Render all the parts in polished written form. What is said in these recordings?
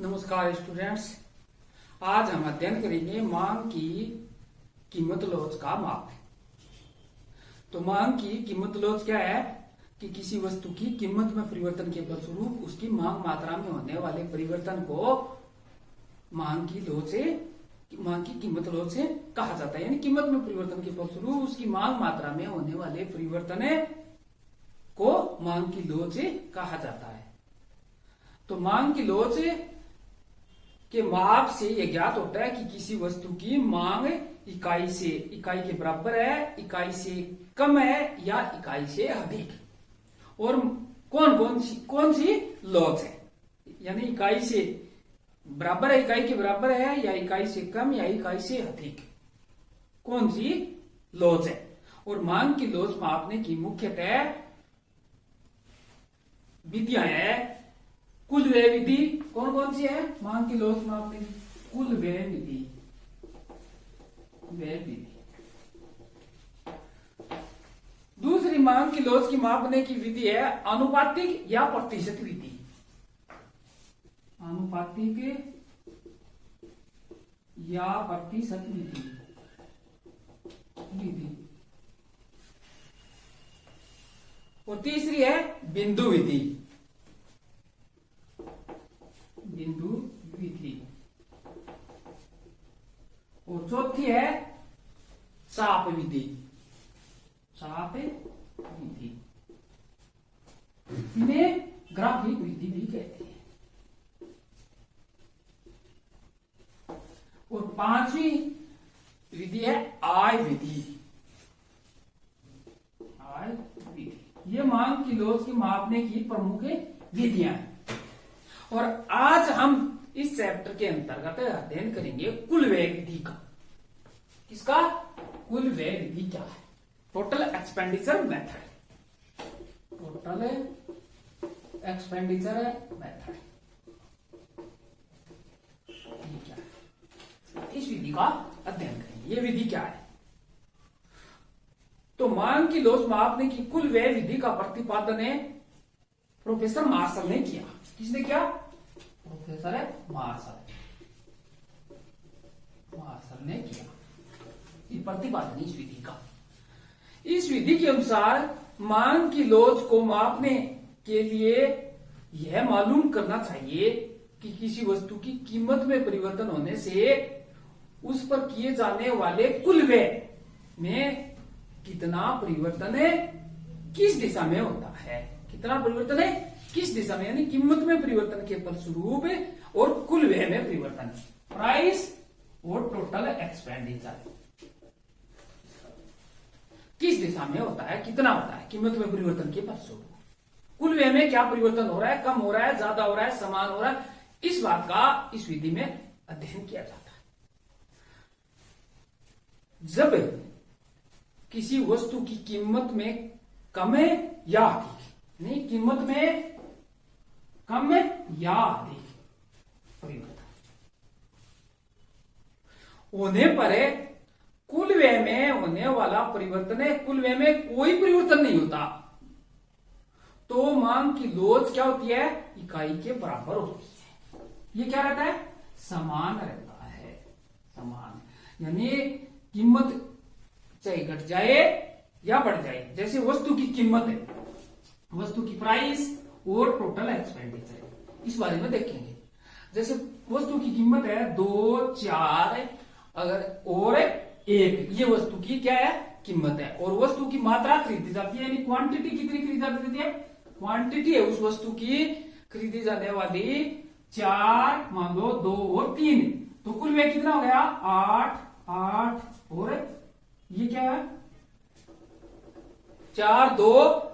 नमस्कार स्टूडेंट्स। आज हम अध्ययन करेंगे मांग की कीमत लॉज का माप। तो मांग की कीमत लॉज क्या है कि किसी वस्तु की कीमत में परिवर्तन के फलस्वरूप उसकी मांग मात्रा में होने वाले परिवर्तन को मांग की कीमत लॉज से कहा जाता है। यानी कीमत में परिवर्तन के फलस्वरूप उसकी मांग मात्रा में होने वाले परिवर्तन को मांग की लॉज से कहा जाता है। तो मांग की लॉज के माप से यह ज्ञात होता है कि किसी वस्तु की मांग इकाई के बराबर है, इकाई से कम है या इकाई से अधिक। और कौन सी लॉज है, यानी इकाई से बराबर है, इकाई के बराबर है या इकाई से कम या इकाई से अधिक, कौन सी लॉज है। और मांग की लॉज मापने की मुख्यतः विधियां है। कुल व्यय विधि कौन कौन सी है मांग की लॉज मापने की? कुल व्यय विधि, दूसरी मांग की लॉज की मापने की विधि है अनुपातिक या प्रतिशत विधि। अनुपातिक या प्रतिशत विधि। और तीसरी है बिंदु विधि। और चौथी है चाप विधि। इन्हें ग्राफिक विधि भी कहते हैं। और पांचवी विधि है आय विधि। ये मांग की लॉज की मापने की प्रमुख विधियां हैं। और आज हम इस चैप्टर के अंतर्गत अध्ययन करेंगे कुल व्यय विधि का। किसका? कुल व्यय विधि क्या है? Total expenditure method. Total expenditure method क्या है, इस विधि का अध्ययन करेंगे। ये विधि क्या है? तो मांग की लॉज मापने की कुल व्यय विधि का प्रतिपादन प्रोफेसर मार्शल ने किया। किसने किया? प्रोफेसर मार्शल ने किया प्रतिपादन इस विधि का। इस विधि के अनुसार मांग की लॉज को मापने के लिए यह मालूम करना चाहिए कि किसी वस्तु की कीमत में परिवर्तन होने से उस पर किए जाने वाले कुल व्यय में कितना परिवर्तन है, किस दिशा में होता है। कितना परिवर्तन है, किस दिशा में, यानी कीमत में परिवर्तन के फलस्वरूप और कुल व्यय में परिवर्तन, प्राइस और टोटल एक्सपेंडिचर किस दिशा में होता है, कितना होता है कीमत में परिवर्तन के फलस्वरूप। कुल व्यय में क्या परिवर्तन हो रहा है, कम हो रहा है, ज्यादा हो रहा है, समान हो रहा है, इस बात का इस विधि में अध्ययन किया जाता है। जब किसी वस्तु की कीमत में कम है या अधिक, नहीं कीमत में कम या अधिक परिवर्तन होने पर कुल व्यय में होने वाला परिवर्तन है, कुल व्यय में कोई परिवर्तन नहीं होता, तो मांग की लॉज क्या होती है? इकाई के बराबर होती है। ये क्या रहता है? समान रहता है। समान यानी कीमत चाहे घट जाए या बढ़ जाए। जैसे वस्तु की कीमत है, वस्तु की प्राइस और टोटल एक्सपेंडिचर, इस बारे में देखेंगे। जैसे वस्तु की कीमत है 2, 4 अगर और 1, ये वस्तु की क्या है? कीमत है। और वस्तु की मात्रा खरीदी जाती है, यानी क्वांटिटी कितनी खरीदी जाती है? क्वांटिटी है उस वस्तु की खरीदी जाने वाली 4, मान लो 2 और 3, तो कुल व्यय कितना हो गया? 8 और ये क्या है? 4, 2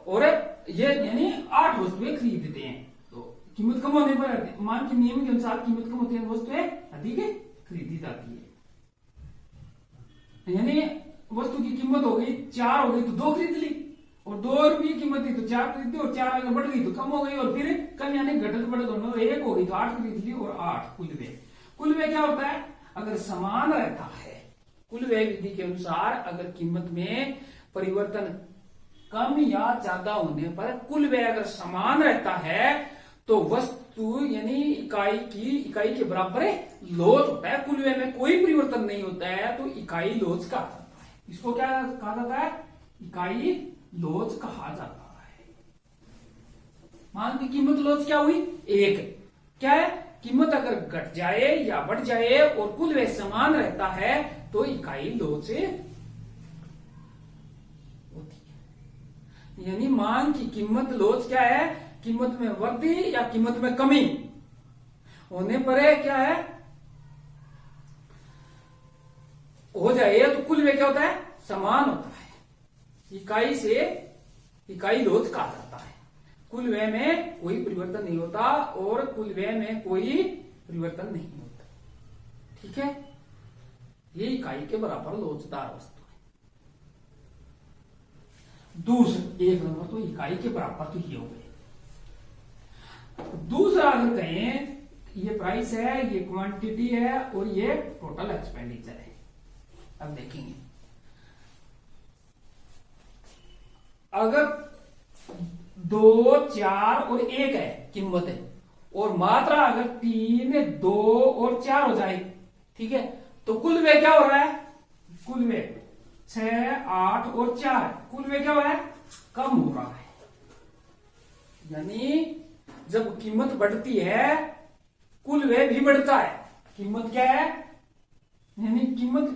और ये, यानी 8 वस्तुएं खरीदते हैं। तो कीमत कम होने पर मांग के नियम के अनुसार कीमत कम होती है, वस्तुएं अधिक खरीदी जाती है। यानी वस्तु की कीमत हो गई 4 हो गई तो 2 खरीद ली, और 2 रुपये की कीमत थी तो 4 खरीद ली, और 4 अगर बढ़ गई तो कम हो गई, और फिर कम यानी घटत बढ़त दोनों 1 हो गई तो 8 खरीद ली, और 8 कुल व्यय। कुल व्यय क्या होता है? अगर समान रहता है, कुल व्यय विधि के अनुसार अगर कीमत में परिवर्तन कम या ज्यादा होने पर कुल व्यय अगर समान रहता है तो वस्तु वस्तु यानी इकाई के बराबर लोच होता है, कुल व्यय में कोई परिवर्तन नहीं होता है, तो इकाई लोच कहा जाता है। इसको क्या कहा जाता है? इकाई लोच कहा जाता है। मान की कीमत लोच क्या हुई? एक। क्या है? कीमत अगर घट जाए या बढ़ जाए और कुल व्यय समान रहता है तो इकाई लोच होती है। यानी मांग की कीमत लोच क्या है? कीमत में वृद्धि या कीमत में कमी होने पर क्या है हो जाए तो कुल व्यय क्या होता है? समान होता है। इकाई लोच कहा जाता है। कुल व्यय में कोई परिवर्तन नहीं होता और कुल व्यय में कोई परिवर्तन नहीं होता। ठीक है, ये इकाई के बराबर लोचदार वस्तु है। दूसरा एक नंबर तो इकाई के बराबर तो ये हो गए। दूसरा अगर कहें ये प्राइस है, ये क्वांटिटी है और ये टोटल एक्सपेंडिचर है। अब देखेंगे अगर 2, 4 और 1 है कीमत है और मात्रा अगर 3, 2 और 4 हो जाए, ठीक है, तो कुल व्यय क्या हो रहा है? कुल व्यय 6, 8 और 4 है। कुल व्यय क्या हो रहा है? कम हो रहा है। यानी जब कीमत बढ़ती है कुल व्यय भी बढ़ता है। कीमत क्या है? यानी कीमत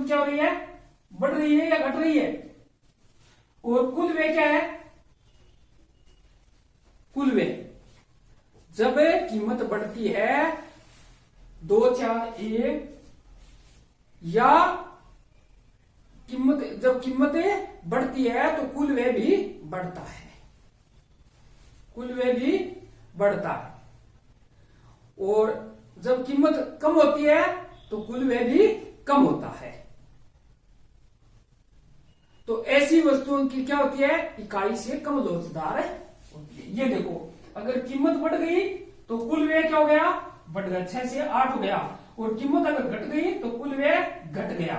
क्या हो रही है? बढ़ रही है या घट रही है? और कुल व्यय क्या है? कुल व्यय जब कीमत बढ़ती है 2, 4, 1 या जब कीमत बढ़ती है तो कुल व्यय भी बढ़ता है। कुल व्यय भी बढ़ता है। और जब कीमत कम होती है तो कुल व्यय भी कम होता है। तो ऐसी वस्तुओं की क्या होती है? इकाई से कम लोचदार होती है। ये देखो अगर कीमत बढ़ गई तो कुल व्यय क्या हो गया? बढ़ गया, 6 से 8 हो गया। और कीमत अगर घट गई तो कुल व्यय घट गया।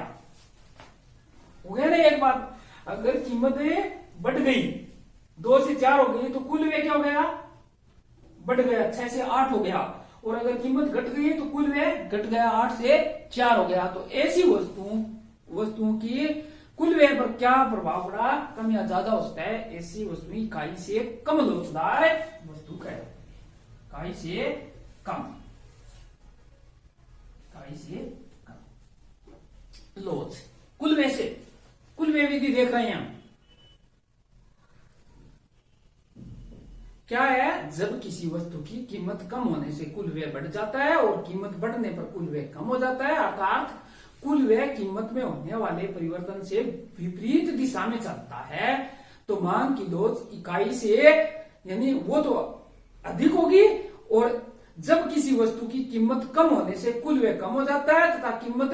हो गया ना एक बात? अगर कीमत बढ़ गई 2 से 4 हो गई तो कुल व्यय क्या हो गया? बढ़ गया, 6 से 8 हो गया। और अगर कीमत घट गई तो कुल व्यय घट गया, 8 से 4 हो गया। तो ऐसी वस्तुओं की कुल व्यय पर क्या प्रभाव पड़ा? कम या ज्यादा होता है। ऐसी वस्तु इकाई से कम लोचदार वस्तु कहलाती है। इकाई से कम लोच। कुल व्यय विधि देख रहे हैं हम। क्या है? जब किसी वस्तु की कीमत कम होने से कुल व्यय बढ़ जाता है और कीमत बढ़ने पर कुल व्यय कम हो जाता है, अर्थात कुल व्यय कीमत में होने वाले परिवर्तन से विपरीत दिशा में चलता है, तो मांग की लोच इकाई से यानी वो तो अधिक होगी। और जब किसी वस्तु की कीमत कम होने से कुल व्यय कम हो जाता है तथा कीमत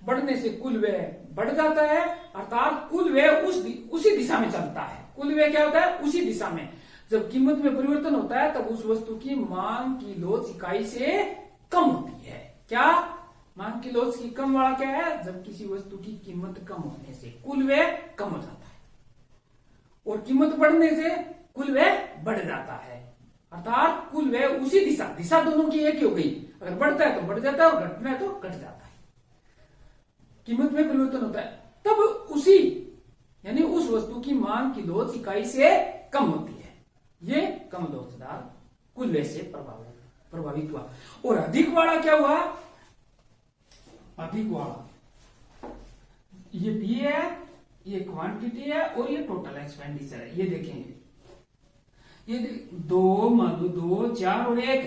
बढ़ने से कुल व्यय बढ़ जाता है, अर्थात कुल व्यय उसी दिशा में चलता है। कुल व्यय क्या होता है? उसी दिशा में। जब कीमत में परिवर्तन होता है तब उस वस्तु की मांग की लोच इकाई से कम होती है। क्या? मांग की लोच की कम वाला क्या है? जब किसी वस्तु की कीमत कम होने से कुल व्यय कम हो जाता है और कीमत बढ़ने से कुल व्यय बढ़ जाता है, अर्थात कुल व्यय उसी दिशा दोनों की एक ही हो गई। अगर बढ़ता है तो बढ़ जाता है और घटना है तो घट जाता है। कीमत में परिवर्तन होता है तब उसी यानी उस वस्तु की मांग की लोच इकाई से कम होती है। ये कम लोचदार कुल व्यय से प्रभावित हुआ। और अधिक वाला क्या हुआ? अधिक वाला ये पी है, ये क्वांटिटी है और ये टोटल एक्सपेंडिचर है। ये देखेंगे, ये 2 मान लो 2, 4 और 1,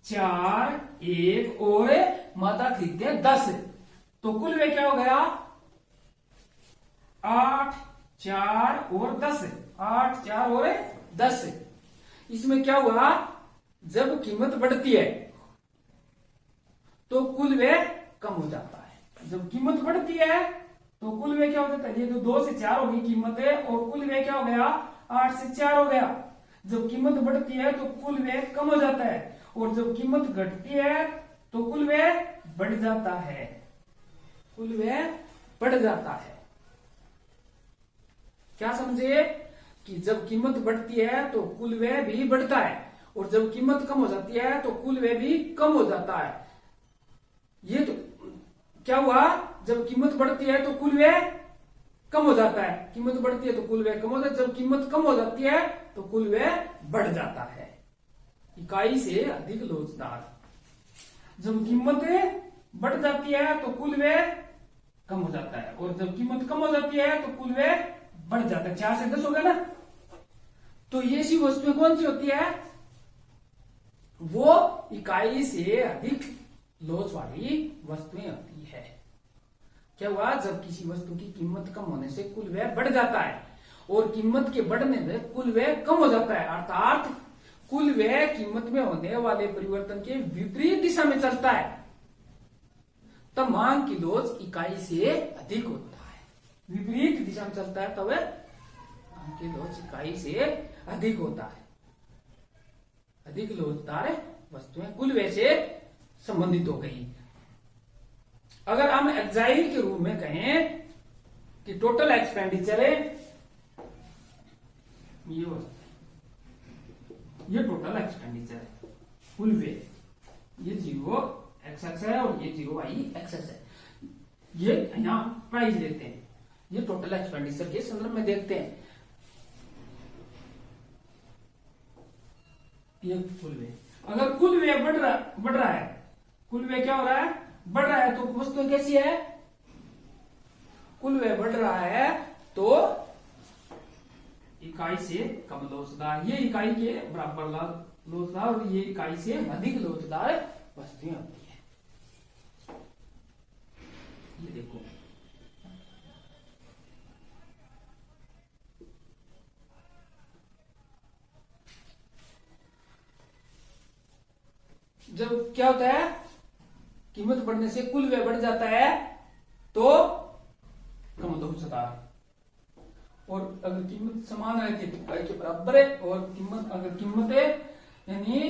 4, 1 और मात्रा खरीदते हैं 10, तो कुल व्यय क्या हो गया? 8, 4 और 10, 8, 4 और 10। इसमें क्या हुआ? जब कीमत बढ़ती है तो कुल व्यय कम हो जाता है। जब कीमत बढ़ती है तो कुल व्यय क्या हो जाता है? ये तो 2 से 4 हो गई कीमत है और कुल व्यय क्या हो गया? 8 से 4 हो गया। जब कीमत बढ़ती है तो कुल व्यय कम हो जाता है और जब कीमत घटती है तो कुल व्यय बढ़ जाता है। कुल व्यय बढ़ जाता है। क्या समझे? कि जब कीमत बढ़ती है तो कुल व्यय भी बढ़ता है, और जब कीमत कम हो जाती है तो कुल व्यय भी कम हो जाता है। ये तो क्या हुआ, जब कीमत बढ़ती है तो कुल व्यय कम हो जाता है, कीमत बढ़ती है तो कुल व्यय कम हो जाता है, जब कीमत कम हो जाती है तो कुल व्यय बढ़ जाता है। इकाई से अधिक लोचदार। जब कीमत बढ़ जाती है तो कुल व्यय कम हो जाता है, और जब कीमत कम हो जाती है तो कुल व्यय बढ़ जाता है। 4 से 10 हो गया ना। तो ये सी वस्तुएं कौन सी होती है, वो इकाई से अधिक लोच वाली वस्तुएं होती है। क्या हुआ, जब किसी वस्तु की कीमत कम होने से कुल व्यय बढ़ जाता है, और कीमत के बढ़ने में कुल व्यय कम हो जाता है, अर्थात कुल व्यय कीमत में होने वाले परिवर्तन के विपरीत दिशा में चलता है, तब मांग की लोच इकाई से अधिक होता है। विपरीत दिशा में चलता है तब मांग की लोच इकाई से अधिक होता है। अधिक लोचदार वस्तुएं कुल व्यय से संबंधित हो गई। अगर हम एक्साइज के रूप में कहें कि टोटल एक्सपेंडिचर है, ये टोटल एक्सपेंडिचर है, कुल व्यय, ये 0 XX है और ये 0 Y XS है। ये यहां प्राइस लेते हैं, ये टोटल एक्सपेंडिचर के संदर्भ में देखते हैं। ये कुल व्यय, अगर कुल व्यय बढ़ रहा है, कुल व्यय क्या हो रहा है, बढ़ रहा है, तो वस्तु कैसी है, कुल व्यय बढ़ रहा है तो इकाई से कम लोचदार, ये इकाई के बराबर लोचदार और ये इकाई से अधिक लोचदार वस्तुएं होती है। ये देखो, जब क्या होता है, कीमत बढ़ने से कुल व्यय बढ़ जाता है तो कम लोचदार, और अगर कीमत समान रहती है तो इकाई के बराबर है, और कीमत अगर कीमत है यानी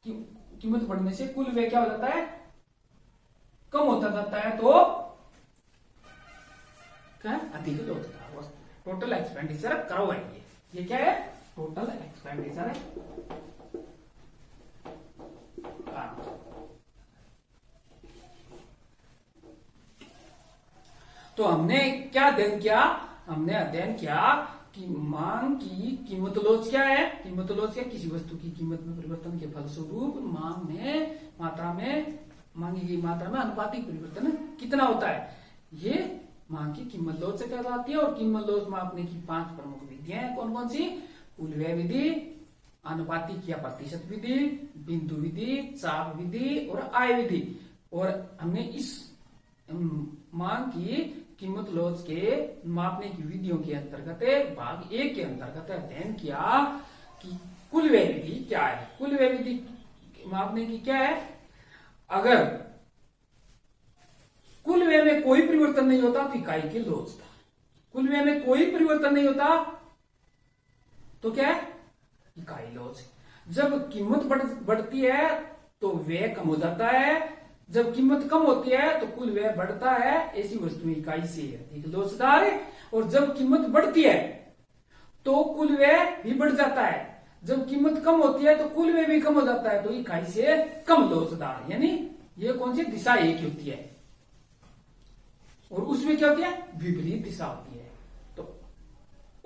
कीमत बढ़ने से कुल व्यय क्या हो जाता है, कम होता जाता है, तो क्या अधिक लोचदार। टोटल एक्सपेंडिचर करो है, ये क्या है, टोटल एक्सपेंडिचर है। तो हमने क्या अध्ययन किया, हमने अध्ययन किया कि मांग की कीमत लोच क्या है। कीमत लोच क्या, किसी वस्तु की कीमत में परिवर्तन के फलस्वरूप मांग में मांगी गई मात्रा में अनुपातिक परिवर्तन कितना होता है, ये मांग की कीमत लोच से कहलाती है। और कीमत लोच मापने की 5 प्रमुख विधियां हैं, कौन कौन सी, कुल व्यय विधि, अनुपातिक या प्रतिशत विधि, बिंदु विधि, चाप विधि और आय विधि। और हमने इस मांग की कीमत लोच के मापने की विधियों के अंतर्गत भाग 1 के अंतर्गत अध्ययन किया कि कुल व्यय विधि क्या है। कुल व्यय विधि मापने की क्या है, अगर कुल व्यय में कोई परिवर्तन नहीं होता तो इकाई की लोचता, कुल व्यय में कोई परिवर्तन नहीं होता तो क्या है, इकाई लोच। जब कीमत बढ़ती है तो व्यय कम हो जाता है, जब कीमत कम होती है तो कुल व्यय बढ़ता है, ऐसी वस्तु इकाई से अधिक लोचदार है। और जब कीमत बढ़ती है तो कुल व्यय भी बढ़ जाता है, जब कीमत कम होती है तो कुल व्यय भी कम हो जाता है, तो इकाई से कम लोचदार, यानी ये कौन सी दिशा एक होती है, और उसमें क्या होती है, विपरीत दिशा होती है।